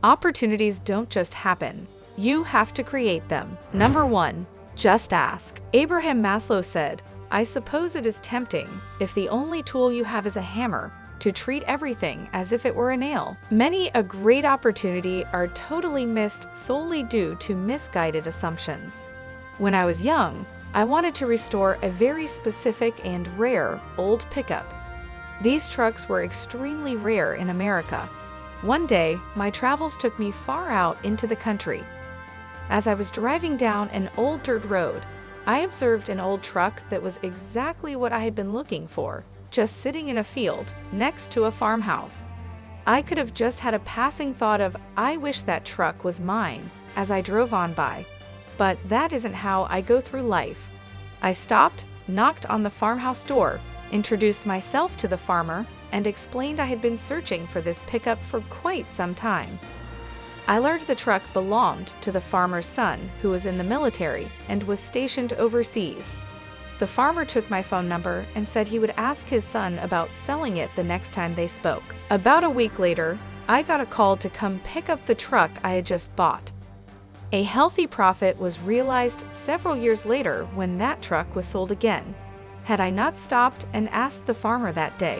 Opportunities don't just happen. You have to create them. Number 1. Just ask. Abraham Maslow said, "I suppose it is tempting, if the only tool you have is a hammer, to treat everything as if it were a nail." Many a great opportunity are totally missed solely due to misguided assumptions. When I was young, I wanted to restore a very specific and rare old pickup. These trucks were extremely rare in America. One day, my travels took me far out into the country. As I was driving down an old dirt road, I observed an old truck that was exactly what I had been looking for, just sitting in a field next to a farmhouse. I could have just had a passing thought of, "I wish that truck was mine," as I drove on by. But that isn't how I go through life. I stopped, knocked on the farmhouse door, introduced myself to the farmer, and explained I had been searching for this pickup for quite some time. I learned the truck belonged to the farmer's son, who was in the military and was stationed overseas. The farmer took my phone number and said he would ask his son about selling it the next time they spoke. About a week later, I got a call to come pick up the truck I had just bought. A healthy profit was realized several years later when that truck was sold again. Had I not stopped and asked the farmer that day,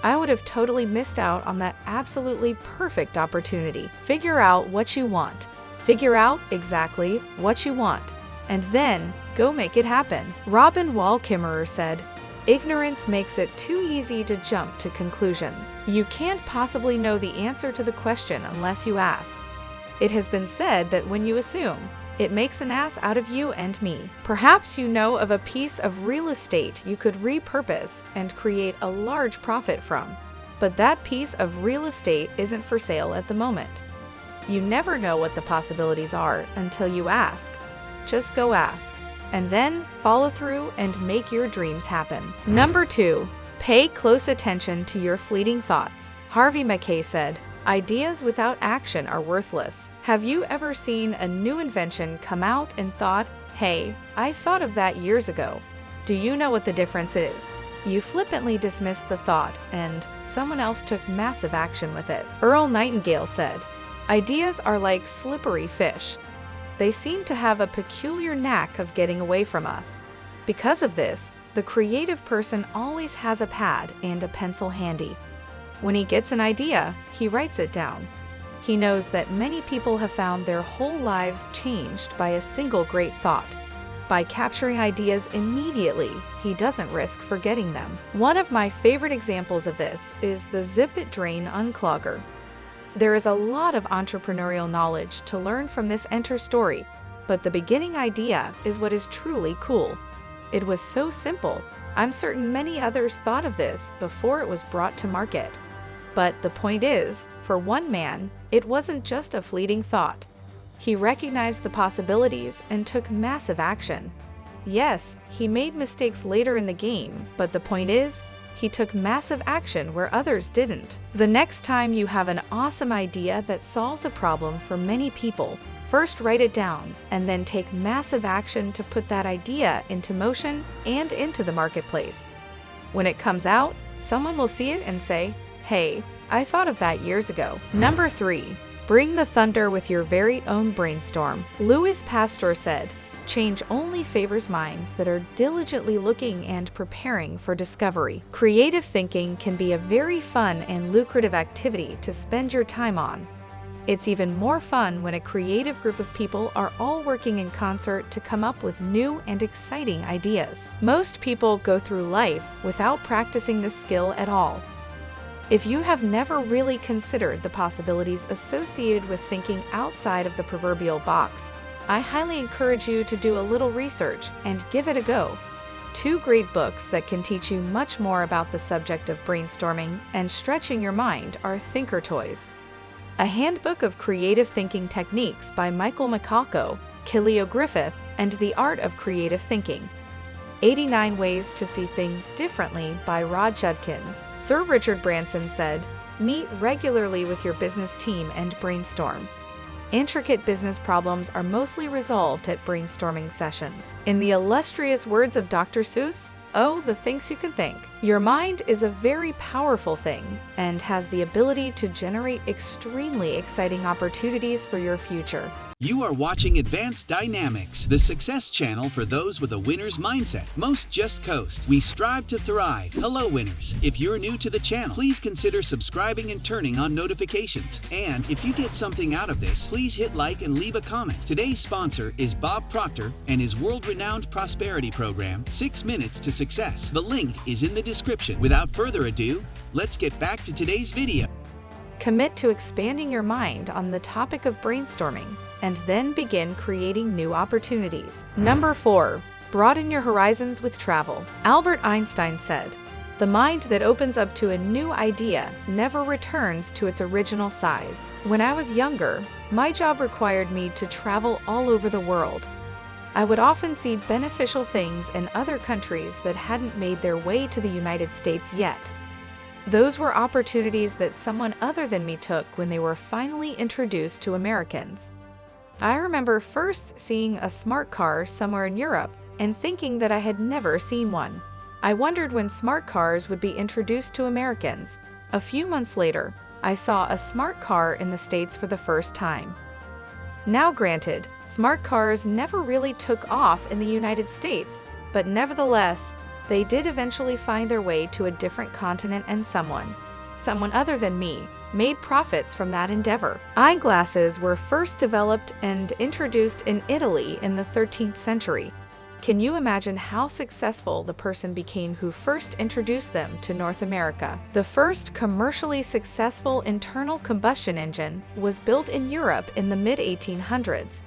I would have totally missed out on that absolutely perfect opportunity. Figure out what you want. Figure out exactly what you want, and then go make it happen. Robin Wall Kimmerer said, "Ignorance makes it too easy to jump to conclusions. You can't possibly know the answer to the question unless you ask. It has been said that when you assume, it makes an ass out of you and me." Perhaps you know of a piece of real estate you could repurpose and create a large profit from, but that piece of real estate isn't for sale at the moment. You never know what the possibilities are until you ask. Just go ask, and then follow through and make your dreams happen. Number 2, pay close attention to your fleeting thoughts. Harvey Mackay said, "Ideas without action are worthless." Have you ever seen a new invention come out and thought, "Hey, I thought of that years ago"? Do you know what the difference is? You flippantly dismissed the thought, and someone else took massive action with it. Earl Nightingale said, "Ideas are like slippery fish. They seem to have a peculiar knack of getting away from us. Because of this, the creative person always has a pad and a pencil handy. When he gets an idea, he writes it down. He knows that many people have found their whole lives changed by a single great thought. By capturing ideas immediately, he doesn't risk forgetting them." One of my favorite examples of this is the Zip It Drain Unclogger. There is a lot of entrepreneurial knowledge to learn from this enter story, but the beginning idea is what is truly cool. It was so simple, I'm certain many others thought of this before it was brought to market. But the point is, for one man, it wasn't just a fleeting thought. He recognized the possibilities and took massive action. Yes, he made mistakes later in the game, but the point is, he took massive action where others didn't. The next time you have an awesome idea that solves a problem for many people, first write it down and then take massive action to put that idea into motion and into the marketplace. When it comes out, someone will see it and say, "Hey, I thought of that years ago." Number 3, bring the thunder with your very own brainstorm. Louis Pasteur said, "Change only favors minds that are diligently looking and preparing for discovery." Creative thinking can be a very fun and lucrative activity to spend your time on. It's even more fun when a creative group of people are all working in concert to come up with new and exciting ideas. Most people go through life without practicing this skill at all. If you have never really considered the possibilities associated with thinking outside of the proverbial box, I highly encourage you to do a little research and give it a go. 2 great books that can teach you much more about the subject of brainstorming and stretching your mind are Thinker Toys. A Handbook of Creative Thinking Techniques by Michael McCalco, Kilio Griffith, and The Art of Creative Thinking. 89 Ways to See Things Differently by Rod Judkins. Sir Richard Branson said, "Meet regularly with your business team and brainstorm. Intricate business problems are mostly resolved at brainstorming sessions." In the illustrious words of Dr. Seuss, Oh, the things you can think. Your mind is a very powerful thing and has the ability to generate extremely exciting opportunities for your future. You are watching Advance Dynamix, the success channel for those with a winner's mindset. Most just coast. We strive to thrive. Hello, winners. If you're new to the channel, please consider subscribing and turning on notifications. And if you get something out of this, please hit like and leave a comment. Today's sponsor is Bob Proctor and his world-renowned prosperity program, 6 Minutes to Success. The link is in the description. Without further ado, let's get back to today's video. Commit to expanding your mind on the topic of brainstorming, and then begin creating new opportunities. Number 4. Broaden your horizons with travel. Albert Einstein said, "The mind that opens up to a new idea never returns to its original size." When I was younger, my job required me to travel all over the world. I would often see beneficial things in other countries that hadn't made their way to the United States yet. Those were opportunities that someone other than me took when they were finally introduced to Americans. I remember first seeing a smart car somewhere in Europe and thinking that I had never seen one. I wondered when smart cars would be introduced to Americans. A few months later, I saw a smart car in the States for the first time. Now granted, smart cars never really took off in the United States, but nevertheless, they did eventually find their way to a different continent, and someone other than me made profits from that endeavor. Eyeglasses were first developed and introduced in Italy in the 13th century. Can you imagine how successful the person became who first introduced them to North America? The first commercially successful internal combustion engine was built in Europe in the mid-1800s.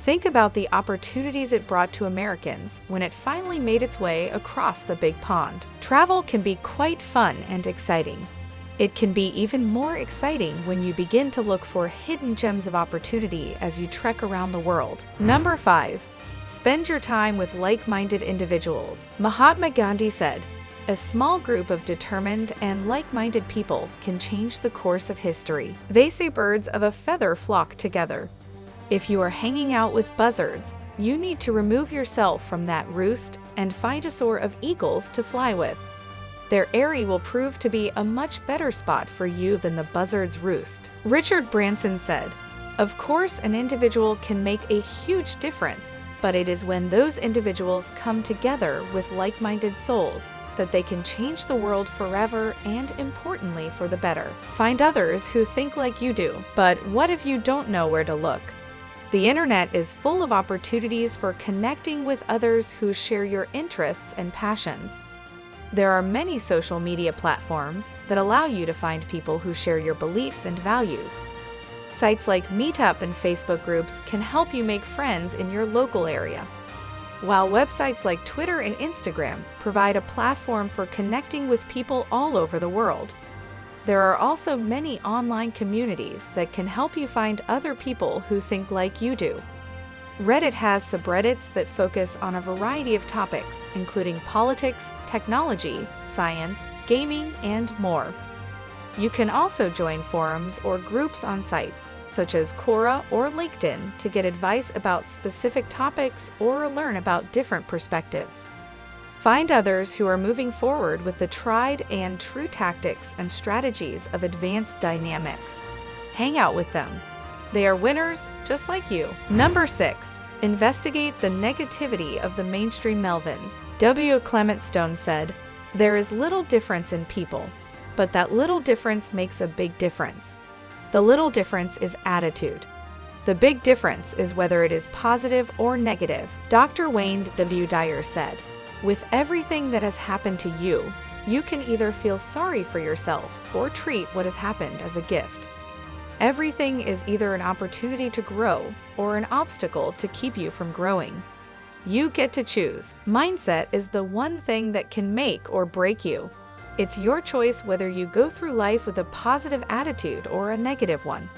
Think about the opportunities it brought to Americans when it finally made its way across the big pond. Travel can be quite fun and exciting. It can be even more exciting when you begin to look for hidden gems of opportunity as you trek around the world. Number 5. Spend your time with like-minded individuals. Mahatma Gandhi said, "A small group of determined and like-minded people can change the course of history." They say birds of a feather flock together. If you are hanging out with buzzards, you need to remove yourself from that roost and find a soar of eagles to fly with. Their eyrie will prove to be a much better spot for you than the buzzard's roost. Richard Branson said, "Of course, an individual can make a huge difference, but it is when those individuals come together with like-minded souls that they can change the world forever and, importantly, for the better." Find others who think like you do. But what if you don't know where to look? The internet is full of opportunities for connecting with others who share your interests and passions. There are many social media platforms that allow you to find people who share your beliefs and values. Sites like Meetup and Facebook groups can help you make friends in your local area, while websites like Twitter and Instagram provide a platform for connecting with people all over the world. There are also many online communities that can help you find other people who think like you do. Reddit has subreddits that focus on a variety of topics, including politics, technology, science, gaming, and more. You can also join forums or groups on sites such as Quora or LinkedIn to get advice about specific topics or learn about different perspectives. Find others who are moving forward with the tried and true tactics and strategies of Advance Dynamix. Hang out with them. They are winners just like you. Number 6. Investigate the negativity of the mainstream Melvins. W. Clement Stone said, "There is little difference in people, but that little difference makes a big difference. The little difference is attitude. The big difference is whether it is positive or negative." Dr. Wayne W. Dyer said, "With everything that has happened to you, you can either feel sorry for yourself or treat what has happened as a gift. Everything is either an opportunity to grow or an obstacle to keep you from growing. You get to choose. Mindset is the one thing that can make or break you. It's your choice whether you go through life with a positive attitude or a negative one.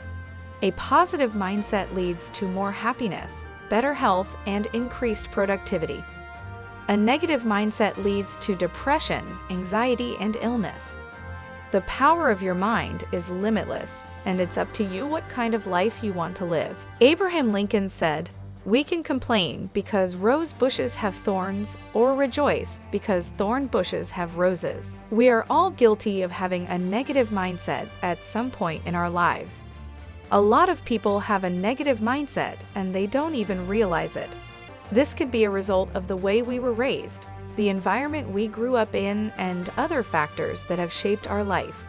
A positive mindset leads to more happiness, better health, and increased productivity. A negative mindset leads to depression, anxiety, and illness. The power of your mind is limitless, and it's up to you what kind of life you want to live." Abraham Lincoln said, We can complain because rose bushes have thorns, or rejoice because thorn bushes have roses. We are all guilty of having a negative mindset at some point in our lives. A lot of people have a negative mindset and they don't even realize it. This could be a result of the way we were raised, the environment we grew up in, and other factors that have shaped our life.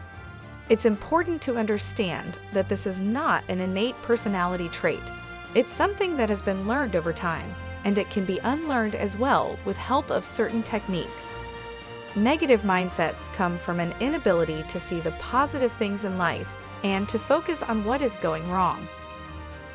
It's important to understand that this is not an innate personality trait. It's something that has been learned over time, and it can be unlearned as well with help of certain techniques. Negative mindsets come from an inability to see the positive things in life and to focus on what is going wrong.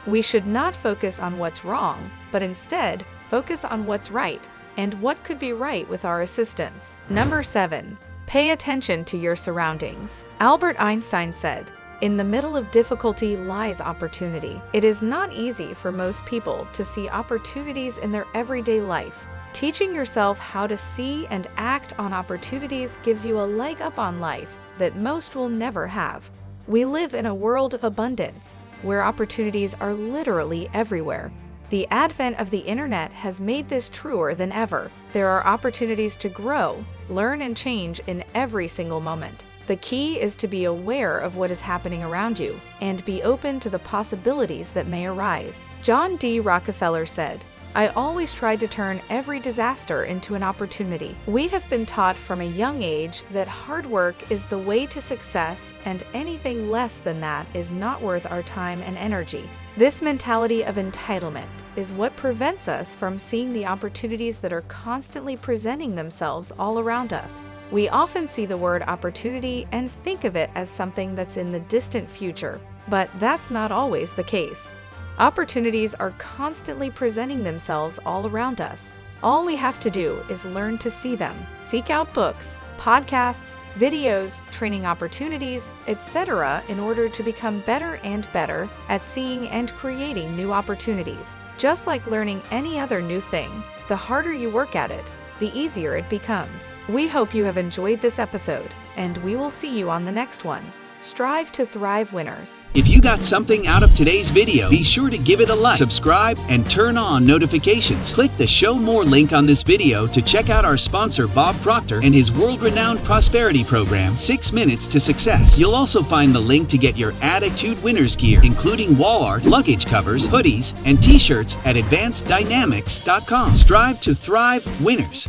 We should not focus on what's wrong, but instead focus on what's right and what could be right with our assistance. Number 7. Pay attention to your surroundings. Albert Einstein said, "In the middle of difficulty lies opportunity." It is not easy for most people to see opportunities in their everyday life. Teaching yourself how to see and act on opportunities gives you a leg up on life that most will never have. We live in a world of abundance, where opportunities are literally everywhere. The advent of the internet has made this truer than ever. There are opportunities to grow, learn, and change in every single moment. The key is to be aware of what is happening around you and be open to the possibilities that may arise. John D. Rockefeller said, "I always tried to turn every disaster into an opportunity." We have been taught from a young age that hard work is the way to success, and anything less than that is not worth our time and energy. This mentality of entitlement is what prevents us from seeing the opportunities that are constantly presenting themselves all around us. We often see the word opportunity and think of it as something that's in the distant future, but that's not always the case. Opportunities are constantly presenting themselves all around us. All we have to do is learn to see them. Seek out books, podcasts, videos, training opportunities, etc. in order to become better and better at seeing and creating new opportunities. Just like learning any other new thing, the harder you work at it, the easier it becomes. We hope you have enjoyed this episode, and we will see you on the next one. Strive to Thrive, winners. If you got something out of today's video, be sure to give it a like, subscribe, and turn on notifications. Click the Show More link on this video to check out our sponsor Bob Proctor and his world-renowned prosperity program, 6 Minutes to Success. You'll also find the link to get your Attitude Winners gear, including wall art, luggage covers, hoodies, and t-shirts at advancedynamix.com. Strive to Thrive, winners.